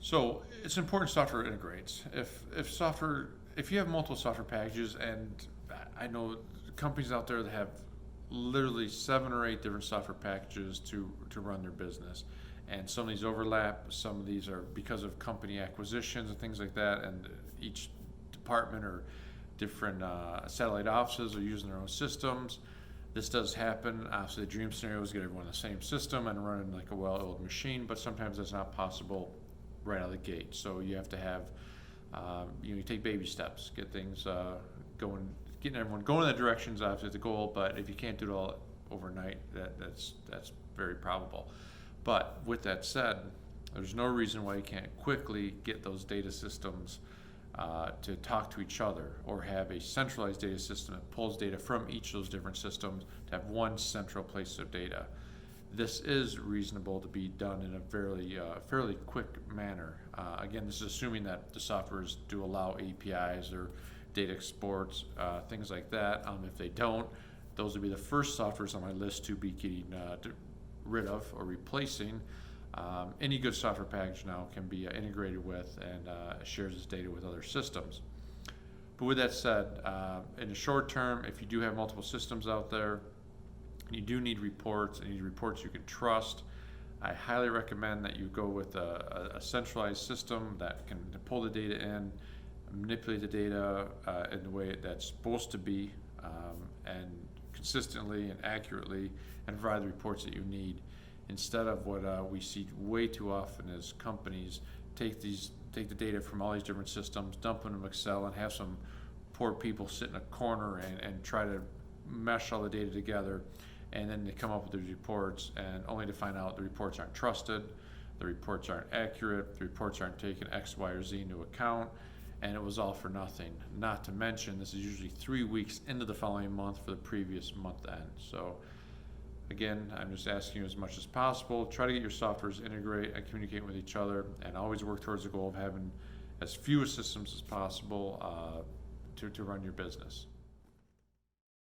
So it's important software integrates. If you have multiple software packages, and I know companies out there that have literally 7 or 8 different software packages to run their business, and some of these overlap. Some of these are because of company acquisitions and things like that, and each department or different satellite offices are using their own systems. This does happen. Obviously, the dream scenario is get everyone the same system and running like a well-oiled machine, but sometimes that's not possible right out of the gate. So you have to have, you take baby steps, get things going, getting everyone going in that direction is obviously the goal. But if you can't do it all overnight, that's very probable. But with that said, there's no reason why you can't quickly get those data systems to talk to each other, or have a centralized data system that pulls data from each of those different systems to have one central place of data. This is reasonable to be done in a fairly quick manner. Again, this is assuming that the softwares do allow APIs or data exports, things like that. If they don't, those would be the first softwares on my list to be getting rid of or replacing. Any good software package now can be integrated with and shares its data with other systems. But with that said, in the short term, if you do have multiple systems out there, you do need reports, and you need reports you can trust. I highly recommend that you go with a centralized system that can pull the data in, manipulate the data in the way that's supposed to be, and consistently and accurately, and provide the reports that you need. Instead of what we see way too often is companies take the data from all these different systems, dump them in Excel, and have some poor people sit in a corner and try to mesh all the data together, and then they come up with these reports, and only to find out the reports aren't trusted, the reports aren't accurate, the reports aren't taking X, Y, or Z into account, and it was all for nothing. Not to mention, this is usually 3 weeks into the following month for the previous month end. So again, I'm just asking you as much as possible, try to get your softwares integrate and communicate with each other, and always work towards the goal of having as few systems as possible to run your business.